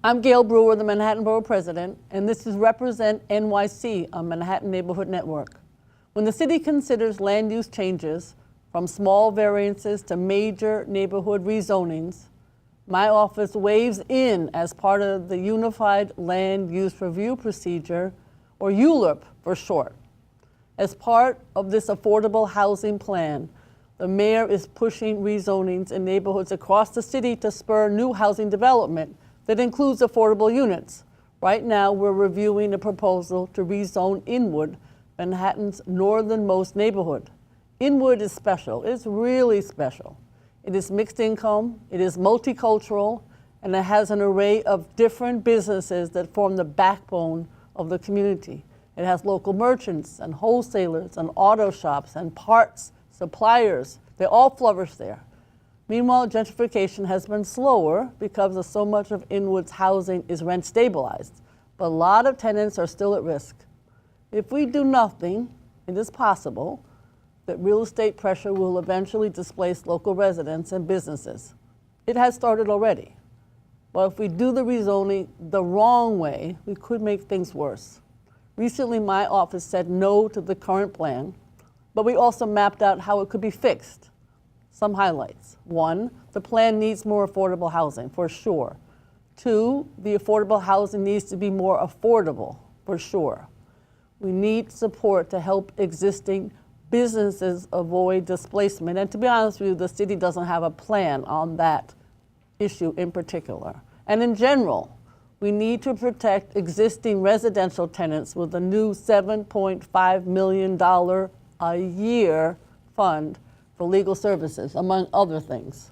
I'm Gale Brewer, the Manhattan Borough President, and this is Represent NYC, a Manhattan Neighborhood Network. When the city considers land use changes, from small variances to major neighborhood rezonings, my office weighs in as part of the Unified Land Use Review Procedure, or ULURP for short. As part of this affordable housing plan, the mayor is pushing rezonings in neighborhoods across the city to spur new housing development that includes affordable units. Right now, we're reviewing a proposal to rezone Inwood, Manhattan's northernmost neighborhood. Inwood is special. It's really special. It is mixed income, it is multicultural, and it has an array of different businesses that form the backbone of the community. It has local merchants and wholesalers and auto shops and parts, suppliers. They all flourish there. Meanwhile, gentrification has been slower because of so much of Inwood's housing is rent stabilized, but a lot of tenants are still at risk. If we do nothing, it is possible that real estate pressure will eventually displace local residents and businesses. It has started already. But if we do the rezoning the wrong way, we could make things worse. Recently, my office said no to the current plan, but we also mapped out how it could be fixed. Some highlights. 1, the plan needs more affordable housing, for sure. 2, the affordable housing needs to be more affordable, for sure. We need support to help existing businesses avoid displacement. And to be honest with you, the city doesn't have a plan on that issue in particular. And in general, we need to protect existing residential tenants with a new $7.5 million a year fund for legal services, among other things.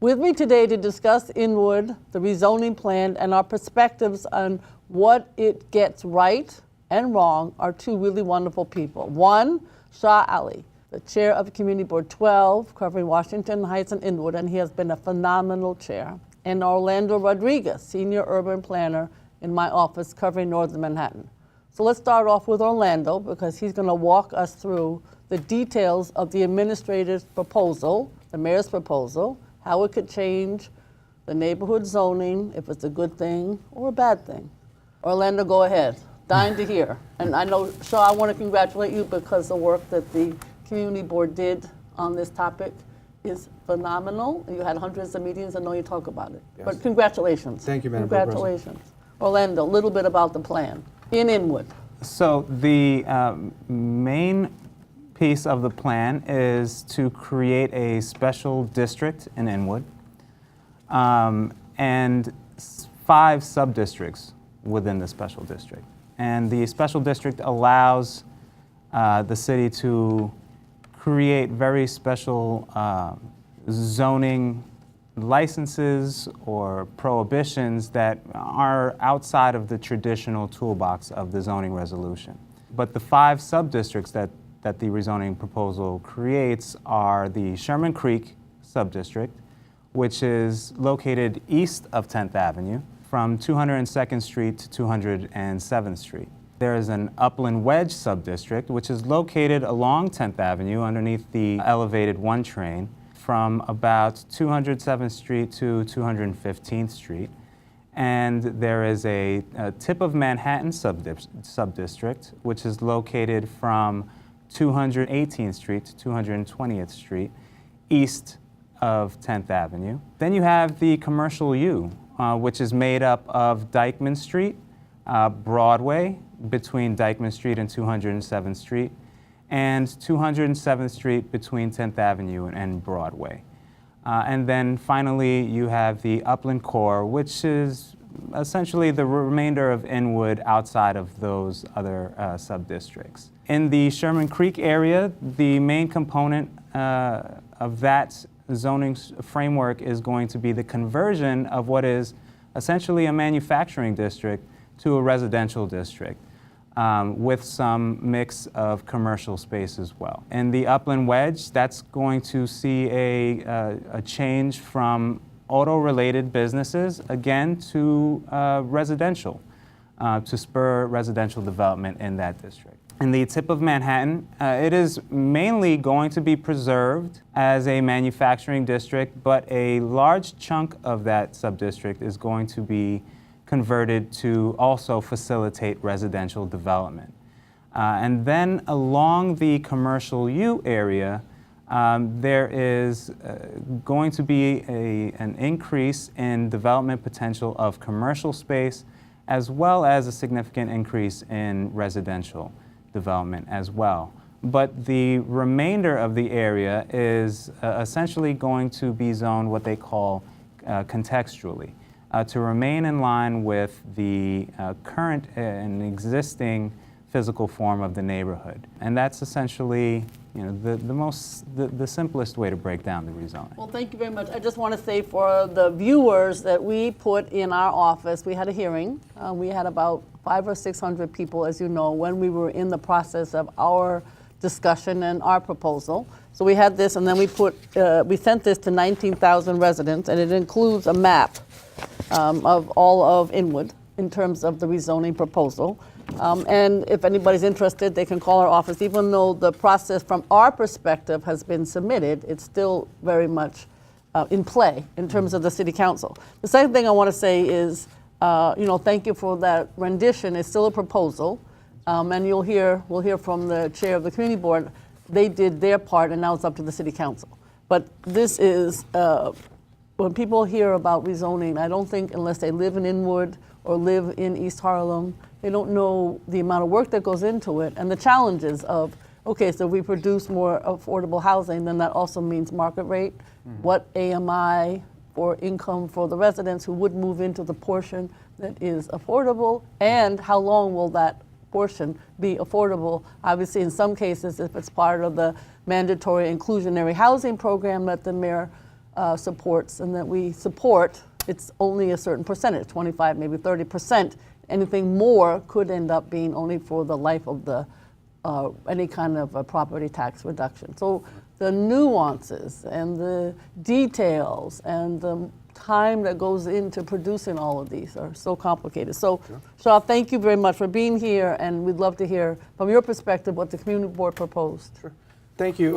With me today to discuss Inwood, the rezoning plan, and our perspectives on what it gets right and wrong are 2 really wonderful people. 1, Shah Ally, the chair of Community Board 12, covering Washington Heights and Inwood, and he has been a phenomenal chair. And Orlando Rodriguez, senior urban planner in my office covering Northern Manhattan. So let's start off with Orlando because he's going to walk us through the details of the administrator's proposal, the mayor's proposal, how it could change the neighborhood zoning, if it's a good thing or a bad thing. Orlando, go ahead. Dying to hear. And I know, Shaw, I want to congratulate you because the work that the community board did on this topic is phenomenal. You had hundreds of meetings. I know you talk about it. Yes. But congratulations. Thank you, Madam Congratulations. Orlando, a little bit about the plan in Inwood. So the main piece of the plan is to create a special district in Inwood and 5 sub-districts within the special district. And the special district allows the city to create very special zoning licenses or prohibitions that are outside of the traditional toolbox of the zoning resolution. But the 5 sub-districts that the rezoning proposal creates are the Sherman Creek sub-district, which is located east of 10th Avenue, from 202nd Street to 207th Street. There is an Upland Wedge sub-district, which is located along 10th Avenue underneath the elevated 1 train from about 207th Street to 215th Street. And there is a Tip of Manhattan sub-district, which is located from 218th Street to 220th Street, east of 10th Avenue. Then you have the Commercial U, which is made up of Dyckman Street, Broadway, between Dyckman Street and 207th Street, and 207th Street between 10th Avenue and Broadway. And then finally, you have the Upland Core, which is essentially the remainder of Inwood outside of those other sub-districts. In the Sherman Creek area, the main component of that zoning framework is going to be the conversion of what is essentially a manufacturing district to a residential district with some mix of commercial space as well. In the Upland Wedge, that's going to see a change from auto-related businesses, again, to residential, to spur residential development in that district. In the Tip of Manhattan, it is mainly going to be preserved as a manufacturing district, but a large chunk of that sub-district is going to be converted to also facilitate residential development. And then along the commercial U area, there is going to be an increase in development potential of commercial space, as well as a significant increase in residential development as well. But the remainder of the area is essentially going to be zoned what they call contextually, to remain in line with the current and existing physical form of the neighborhood. And that's essentially, the simplest way to break down the rezoning. Well, thank you very much. I just want to say for the viewers that we put in our office, we had a hearing. We had about 500 or 600 people, as you know, when we were in the process of our discussion and our proposal. So we had this, and then we sent this to 19,000 residents, and it includes a map of all of Inwood in terms of the rezoning proposal. And if anybody's interested, they can call our office. Even though the process from our perspective has been submitted, it's still very much in play in terms of the city council. The second thing I want to say is, thank you for that rendition. It's still a proposal. And we'll hear from the chair of the community board. They did their part, and now it's up to the city council. But this is, when people hear about rezoning, I don't think unless they live in Inwood or live in East Harlem, they don't know the amount of work that goes into it and the challenges of, okay, so if we produce more affordable housing, then that also means market rate. Mm-hmm. What AMI for income for the residents who would move into the portion that is affordable, and how long will that portion be affordable? Obviously, in some cases, if it's part of the mandatory inclusionary housing program that the mayor supports and that we support, it's only a certain percentage, 25, maybe 30%. Anything more could end up being only for the life of the any kind of a property tax reduction. So the nuances and the details and the time that goes into producing all of these are so complicated. So, sure. Shah, thank you very much for being here, and we'd love to hear from your perspective what the community board proposed. Sure. Thank you,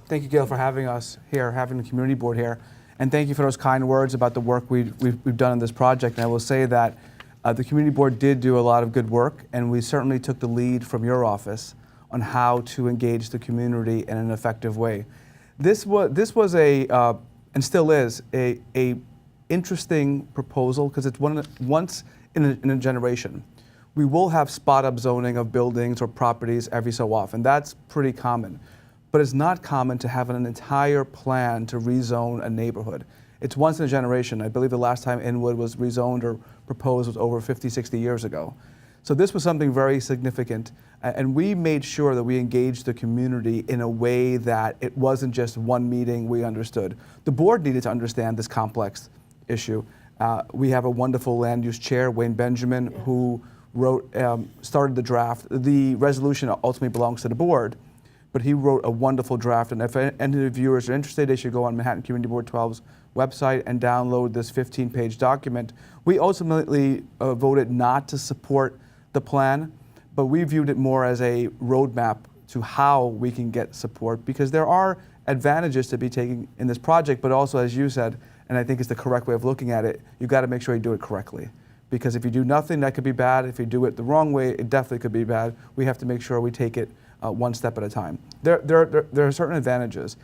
Gail, for having us here, having the community board here, and thank you for those kind words about the work we've done in this project. And I will say that the community board did do a lot of good work, and we certainly took the lead from your office on how to engage the community in an effective way. This was and still is a interesting proposal because it's once in a generation. We will have spot-up zoning of buildings or properties every so often. That's pretty common. But it's not common to have an entire plan to rezone a neighborhood. It's once in a generation. I believe the last time Inwood was rezoned or proposed was over 50, 60 years ago. So this was something very significant, and we made sure that we engaged the community in a way that it wasn't just one meeting we understood. The board needed to understand this complex issue. We have a wonderful land use chair, Wayne Benjamin, who started the draft. The resolution ultimately belongs to the board, but he wrote a wonderful draft, and if any of the viewers are interested, they should go on Manhattan Community Board 12's website and download this 15-page document. We ultimately voted not to support the plan, but we viewed it more as a roadmap to how we can get support, because there are advantages to be taken in this project, but also, as you said, and I think it's the correct way of looking at it, you got to make sure you do it correctly. Because if you do nothing, that could be bad. If you do it the wrong way, it definitely could be bad. We have to make sure we take it one step at a time. There are certain advantages,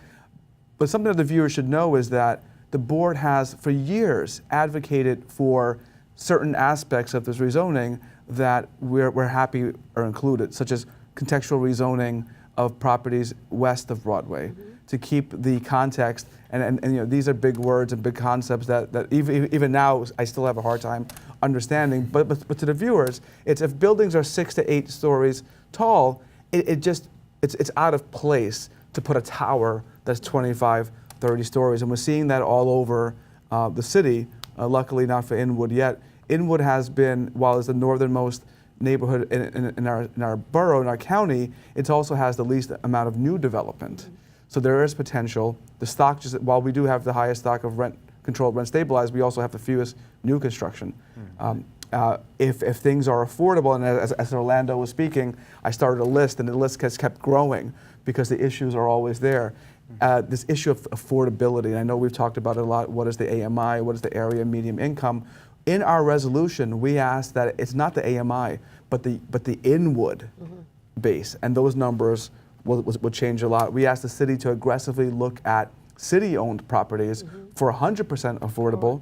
but something that the viewers should know is that the board has, for years, advocated for certain aspects of this rezoning that we're happy are included, such as contextual rezoning of properties west of Broadway, to keep the context, and these are big words and big concepts that even now I still have a hard time understanding. But to the viewers, it's if buildings are 6 to 8 stories tall, it's out of place to put a tower that's 25, 30 stories, and we're seeing that all over the city. Luckily not for Inwood yet. Inwood has been, while it's the northernmost neighborhood in our borough, in our county, it also has the least amount of new development. So there is potential. The stock, while we do have the highest stock of rent-controlled, rent-stabilized, we also have the fewest new construction. If things are affordable, and as Orlando was speaking, I started a list, and the list has kept growing because the issues are always there. This issue of affordability, and I know we've talked about it a lot. What is the AMI? What is the area median income? In our resolution, we asked that it's not the AMI, but the Inwood base, and those numbers will change a lot. We asked the city to aggressively look at city-owned properties for 100% affordable.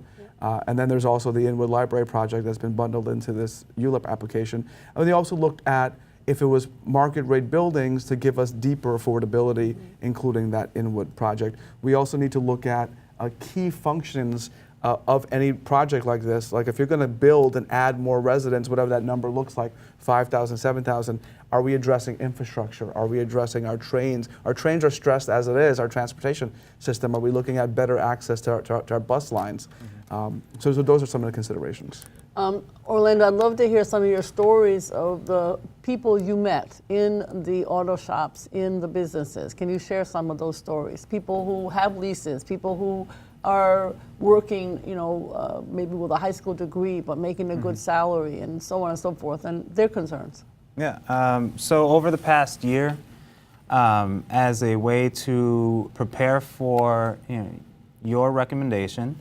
And then there's also the Inwood Library project that's been bundled into this ULIP application. And they also looked at if it was market rate buildings to give us deeper affordability, including that Inwood project. We also need to look at key functions of any project like this. Like if you're going to build and add more residents, whatever that number looks like, 5,000, 7,000, are we addressing infrastructure? Are we addressing our trains? Our trains are stressed as it is, our transportation system. Are we looking at better access to our bus lines? So those are some of the considerations. Orlando, I'd love to hear some of your stories of the people you met in the auto shops, in the businesses. Can you share some of those stories? People who have leases, people who are working, maybe with a high school degree, but making a good salary, and so on and so forth, and their concerns. Yeah. So over the past year, as a way to prepare for your recommendation,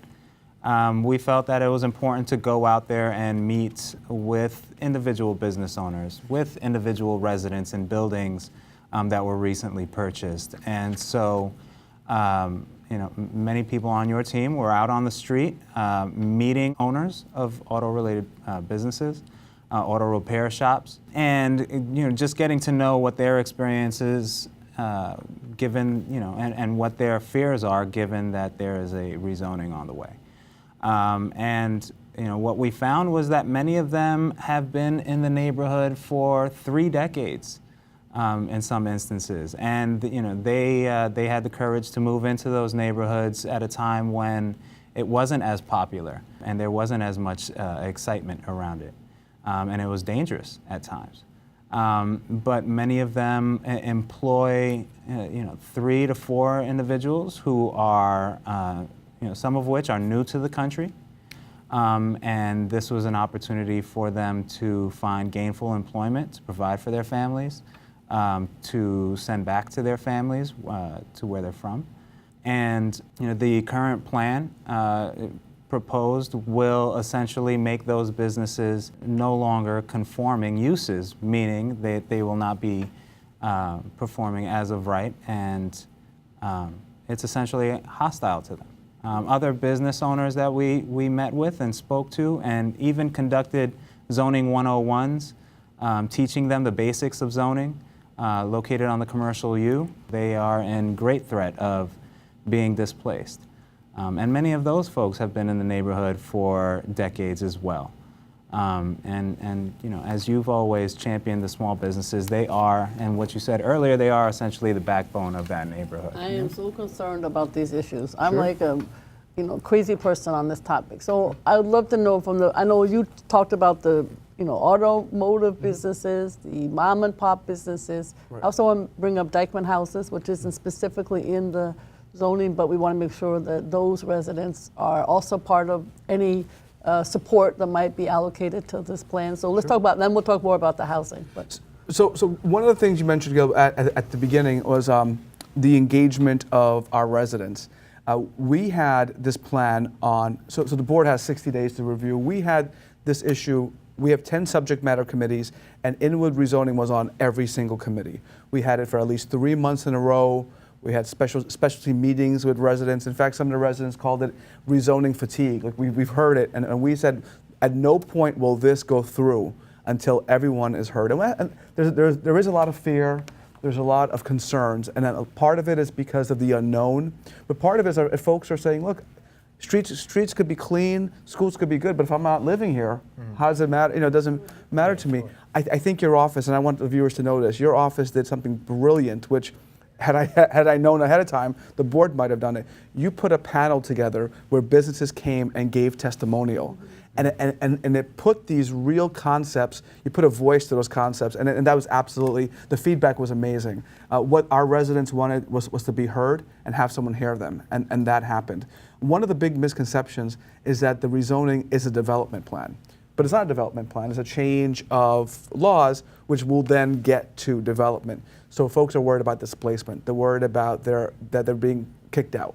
we felt that it was important to go out there and meet with individual business owners, with individual residents in buildings that were recently purchased. And so, many people on your team were out on the street meeting owners of auto-related businesses, auto repair shops, and just getting to know what their experiences given, and what their fears are given that there is a rezoning on the way. And what we found was that many of them have been in the neighborhood for 3 decades in some instances, and they had the courage to move into those neighborhoods at a time when it wasn't as popular and there wasn't as much excitement around it, and it was dangerous at times. But many of them employ 3 to 4 individuals who are some of which are new to the country, and this was an opportunity for them to find gainful employment, to provide for their families, to send back to their families, to where they're from. And the current plan proposed will essentially make those businesses no longer conforming uses, meaning they will not be performing as of right, and it's essentially hostile to them. Other business owners that we met with and spoke to, and even conducted zoning 101s, teaching them the basics of zoning, located on the commercial U, they are in great threat of being displaced. And many of those folks have been in the neighborhood for decades as well. And as you've always championed the small businesses, they are, and what you said earlier, they are essentially the backbone of that neighborhood. I am so concerned about these issues. I'm like a crazy person on this topic. So I would love to know I know you talked about the automotive businesses, the mom and pop businesses. Right. I also want to bring up Dykeman Houses, which isn't specifically in the zoning, but we want to make sure that those residents are also part of any support that might be allocated to this plan. So let's talk about, then we'll talk more about the housing. But. So one of the things you mentioned, Gil, at the beginning was the engagement of our residents. We had this plan on, so the board has 60 days to review. We had this issue, we have 10 subject matter committees, and Inwood rezoning was on every single committee. We had it for at least 3 months in a row. We had specialty meetings with residents. In fact, some of the residents called it rezoning fatigue. Like we've heard it, and we said, at no point will this go through until everyone is heard. And there is a lot of fear, there's a lot of concerns, and then part of it is because of the unknown, but part of it is folks are saying, look, streets could be clean, schools could be good, but if I'm not living here, how does it matter? It doesn't matter to me. I think your office, and I want the viewers to know this, your office did something brilliant, which had I known ahead of time, the board might have done it. You put a panel together where businesses came and gave testimonial. And it put these real concepts, you put a voice to those concepts, and that was absolutely, the feedback was amazing. What our residents wanted was to be heard and have someone hear them, and that happened. One of the big misconceptions is that the rezoning is a development plan. But it's not a development plan, it's a change of laws which will then get to development. So folks are worried about displacement, they're worried about that they're being kicked out.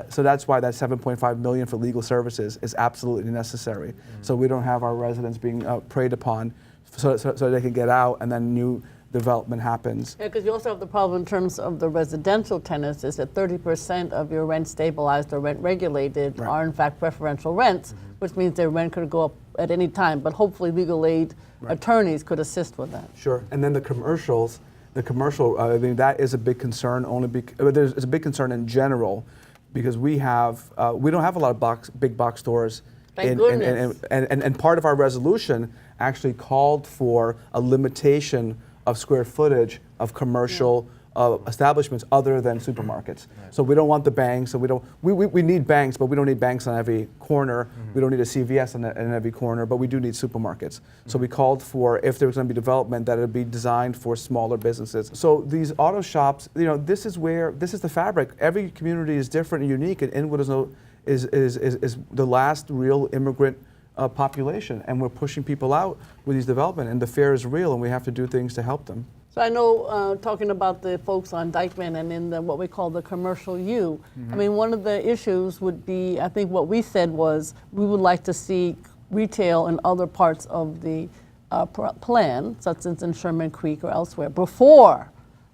So that's why that 7.5 million for legal services is absolutely necessary. So we don't have our residents being preyed upon so they can get out and then new development happens. Yeah, because you also have the problem in terms of the residential tenants is that 30% of your rent stabilized or rent regulated Right. are in fact preferential rents, which means their rent could go up at any time, but hopefully legal aid attorneys could assist with that. Sure. And then the commercial, I mean, that is a big concern it's a big concern in general because we don't have a lot of big box stores. Thank goodness. And part of our resolution actually called for a limitation of square footage of commercial establishments other than supermarkets. So we don't want the banks, so we need banks, but we don't need banks on every corner. We don't need a CVS in every corner, but we do need supermarkets. So we called for, if there was going to be development, that it would be designed for smaller businesses. So these auto shops, this is the fabric. Every community is different and unique, and Inwood is the last real immigrant population, and we're pushing people out with these development, and the fear is real, and we have to do things to help them. So I know, talking about the folks on Dyckman and in what we call the commercial U, I mean, one of the issues would be, I think what we said was, we would like to see retail in other parts of the plan, such as in Sherman Creek or elsewhere, before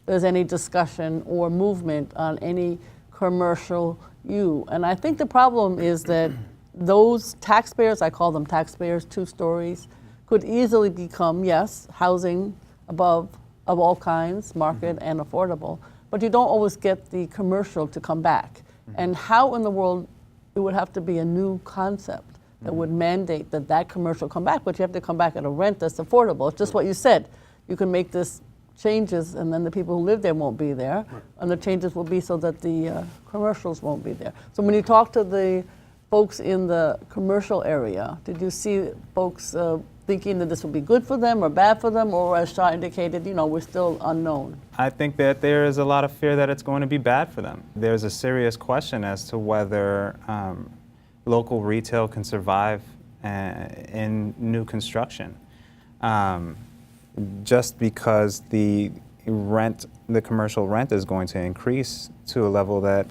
there's any discussion or movement on any commercial U. And I think the problem is that those taxpayers, I call them taxpayers, 2 stories, could easily become, yes, housing of all kinds, market and affordable, but you don't always get the commercial to come back. And how in the world, it would have to be a new concept that would mandate that commercial come back, but you have to come back at a rent that's affordable. It's just what you said. You can make this changes and then the people who live there won't be there, and the changes will be so that the commercials won't be there. So when you talk to the folks in the commercial area, did you see folks thinking that this would be good for them or bad for them, or as Shah indicated, we're still unknown? I think that there is a lot of fear that it's going to be bad for them. There's a serious question as to whether local retail can survive in new construction. Just because the commercial rent is going to increase to a level that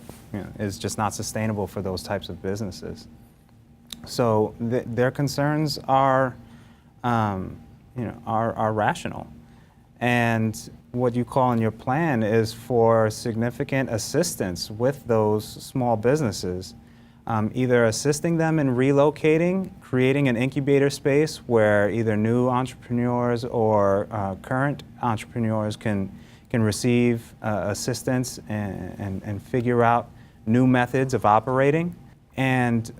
is just not sustainable for those types of businesses. So their concerns are rational. And what you call in your plan is for significant assistance with those small businesses, either assisting them in relocating, creating an incubator space where either new entrepreneurs or current entrepreneurs can receive assistance and figure out new methods of operating, and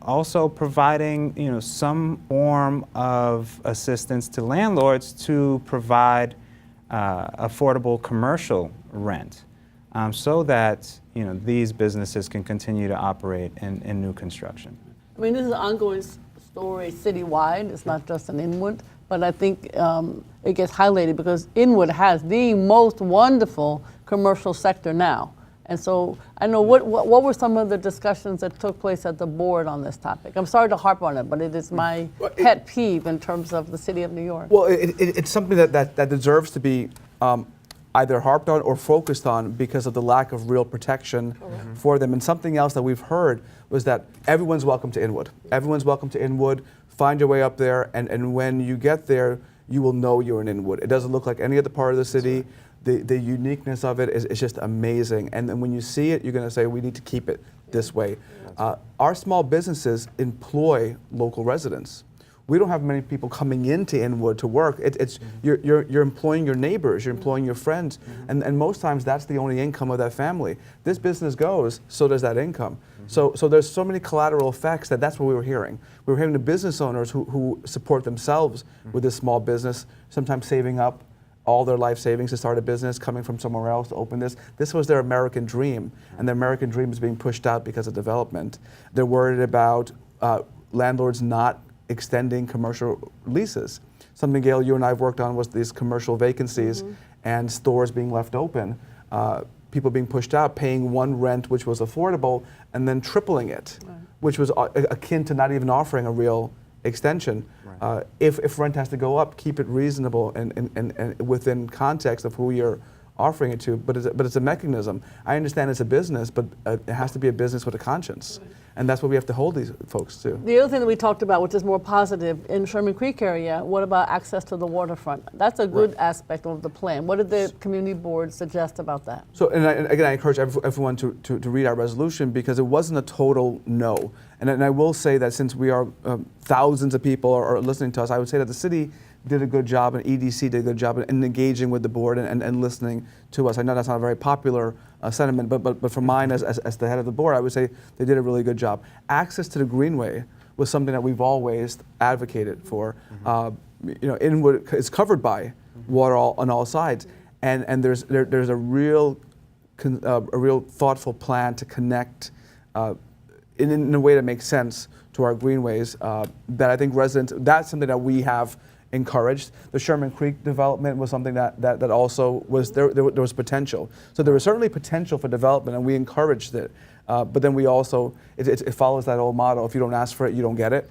also providing some form of assistance to landlords to provide affordable commercial rent, so that these businesses can continue to operate in new construction. I mean, this is an ongoing story citywide. It's not just in Inwood, but I think it gets highlighted because Inwood has the most wonderful commercial sector now. And so I know what were some of the discussions that took place at the board on this topic? I'm sorry to harp on it, but it is my pet peeve in terms of the city of New York. Well, it's something that deserves to be either harped on or focused on because of the lack of real protection for them. And something else that we've heard was that everyone's welcome to Inwood. Everyone's welcome to Inwood. Find your way up there, and when you get there, you will know you're in Inwood. It doesn't look like any other part of the city. The uniqueness of it is just amazing. And then when you see it, you're going to say, we need to keep it this way. Our small businesses employ local residents. We don't have many people coming into Inwood to work. You're employing your neighbors, you're employing your friends, and most times that's the only income of that family. This business goes, so does that income. So there's so many collateral effects that's what we were hearing. We were hearing the business owners who support themselves with this small business, sometimes saving up all their life savings to start a business, coming from somewhere else to open this. This was their American dream, and their American dream is being pushed out because of development. They're worried about landlords not extending commercial leases. Something, Gale, you and I have worked on was these commercial vacancies and stores being left open, people being pushed out, paying one rent which was affordable, and then tripling it, which was akin to not even offering a real extension. If rent has to go up, keep it reasonable and within context of who you're offering it to, but it's a mechanism. I understand it's a business, but it has to be a business with a conscience. And that's what we have to hold these folks to. The other thing that we talked about, which is more positive, in Sherman Creek area, what about access to the waterfront? That's a good aspect of the plan. What did the community board suggest about that? So, and again, I encourage everyone to read our resolution, because it wasn't a total no. And I will say that since we are thousands of people are listening to us, I would say that the city did a good job, and EDC did a good job in engaging with the board and listening to us. I know that's not a very popular sentiment, but for mine as the head of the board, I would say they did a really good job. Access to the Greenway was something that we've always advocated for. Inwood is covered by water on all sides, and there's a real thoughtful plan to connect in a way that makes sense to our greenways that I think residents, that's something that we have encouraged. The Sherman Creek development was something that also was, there was potential. So there was certainly potential for development, and we encouraged it. But then we also, it follows that old motto, if you don't ask for it, you don't get it.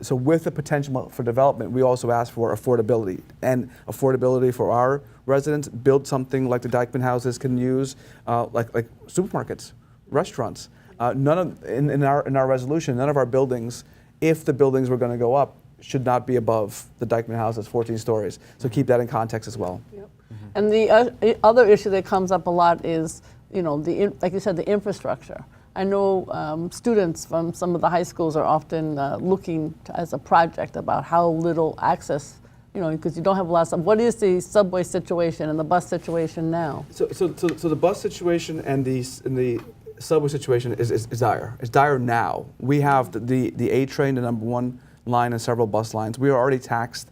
So with the potential for development, we also asked for affordability. And affordability for our residents, build something like the Dyckman houses can use, like supermarkets, restaurants. In our resolution, none of our buildings, if the buildings were going to go up, should not be above the Dyckman houses, 14 stories. So keep that in context as well. Yep. And the other issue that comes up a lot is, like you said, the infrastructure. I know students from some of the high schools are often looking as a project about how little access, because you don't have a lot of stuff. What is the subway situation and the bus situation now? So the bus situation and the subway situation is dire. It's dire now. We have the A train, the number one line, and several bus lines. We are already taxed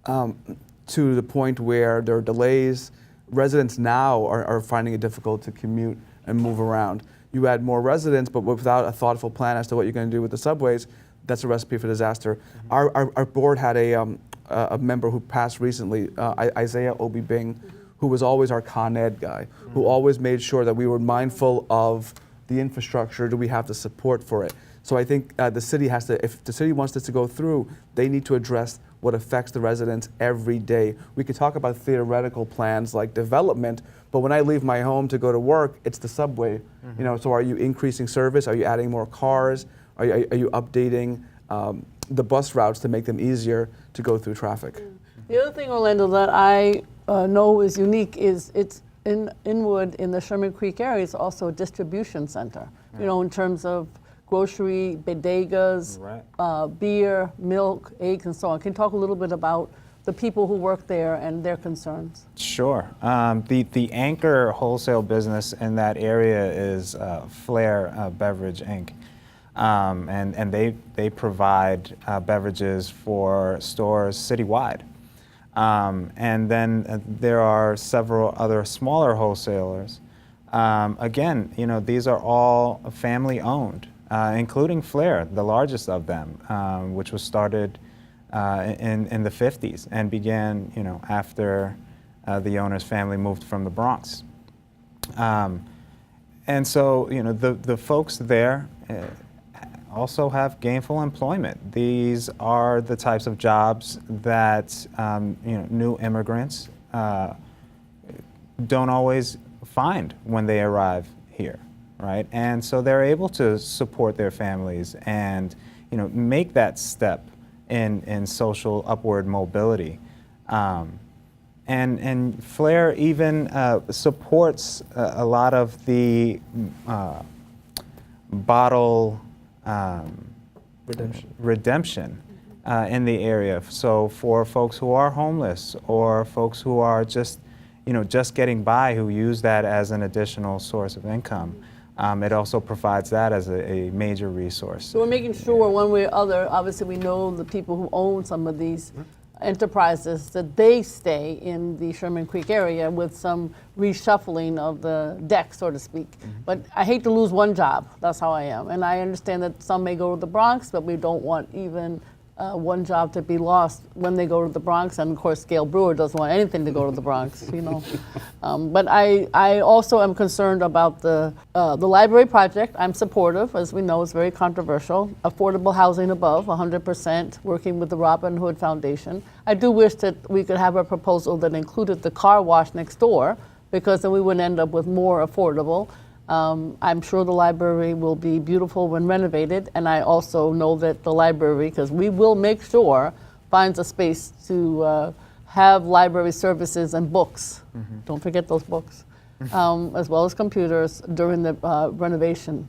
to the point where there are delays. Residents now are finding it difficult to commute and move around. You add more residents, but without a thoughtful plan as to what you're going to do with the subways, that's a recipe for disaster. Our board had a member who passed recently, Isaiah Obi Bing, who was always our Con Ed guy, who always made sure that we were mindful of the infrastructure. Do we have the support for it? So I think the city has to, if the city wants this to go through, they need to address what affects the residents every day. We could talk about theoretical plans like development, but when I leave my home to go to work, it's the subway. So are you increasing service? Are you adding more cars? Are you updating the bus routes to make them easier to go through traffic? The other thing, Orlando, that I know is unique is it's in Inwood, in the Sherman Creek area, it's also a distribution center, in terms of grocery, bodegas, beer, milk, eggs, and so on. Can you talk a little bit about the people who work there and their concerns? Sure. The anchor wholesale business in that area is Flair Beverage Inc. And they provide beverages for stores citywide. And then there are several other smaller wholesalers. Again, these are all family owned. Including Flair, the largest of them, which was started in the 50s and began, after the owner's family moved from the Bronx. And so, the folks there also have gainful employment. These are the types of jobs that, new immigrants don't always find when they arrive here. Right, and so they're able to support their families and make that step in social upward mobility, and Flair even supports a lot of the bottle redemption in the area. So for folks who are homeless or folks who are just getting by, who use that as an additional source of income. It also provides that as a major resource. So we're making sure one way or other, obviously we know the people who own some of these enterprises, that they stay in the Sherman Creek area with some reshuffling of the deck, so to speak. But I hate to lose one job, that's how I am. And I understand that some may go to the Bronx, but we don't want even one job to be lost when they go to the Bronx, and of course Gale Brewer doesn't want anything to go to the Bronx, But I also am concerned about the library project. I'm supportive, as we know, it's very controversial. Affordable housing above, 100%, working with the Robin Hood Foundation. I do wish that we could have a proposal that included the car wash next door, because then we would end up with more affordable. I'm sure the library will be beautiful when renovated, and I also know that the library, because we will make sure, finds a space to have library services and books. Don't forget those books, as well as computers during the renovation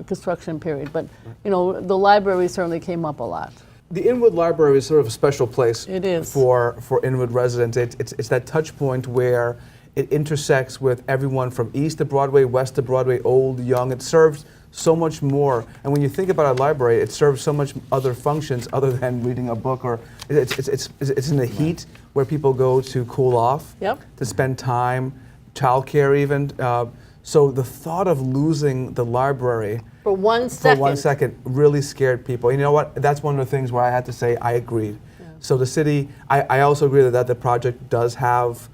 construction period. But you know, the library certainly came up a lot. The Inwood Library is sort of a special place. It is. For Inwood residents. It's that touch point where it intersects with everyone from east to Broadway, west to Broadway, old, young. It serves so much more. And when you think about a library, it serves so much other functions other than reading a book, or it's in the heat where people go to cool off, to spend time, childcare even. So the thought of losing the library For 1 second. for 1 second really scared people. And you know what? That's one of the things where I had to say I agreed. So the city, I also agree that the project does have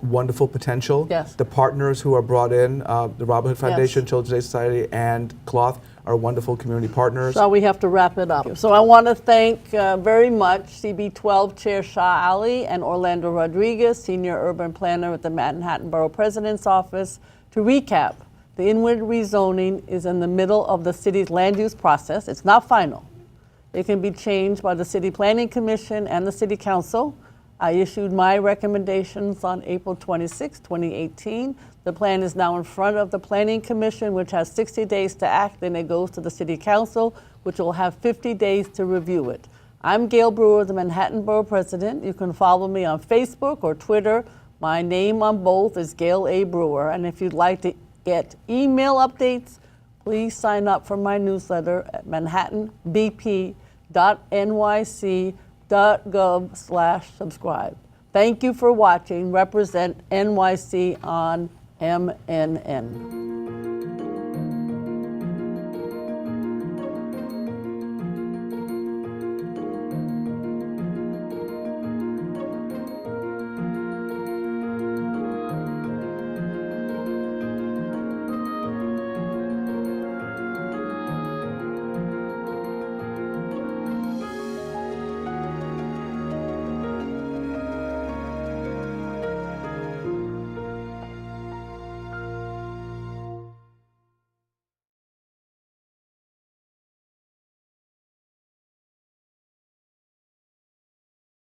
wonderful potential. Yes. The partners who are brought in, the Robin Hood Foundation, Yes. Children's Aid Society, and Cloth are wonderful community partners. So we have to wrap it up. So I want to thank very much CB12 Chair Shah Ally and Orlando Rodriguez, Senior Urban Planner at the Manhattan Borough President's Office. To recap, the Inwood rezoning is in the middle of the city's land use process. It's not final. It can be changed by the City Planning Commission and the City Council. I issued my recommendations on April 26, 2018. The plan is now in front of the Planning Commission, which has 60 days to act, then it goes to the City Council, which will have 50 days to review it. I'm Gale Brewer, the Manhattan Borough President. You can follow me on Facebook or Twitter. My name on both is Gale A. Brewer, and if you'd like to get email updates, please sign up for my newsletter at manhattanbp.nyc.gov/subscribe. Thank you for watching. Represent NYC on MNN.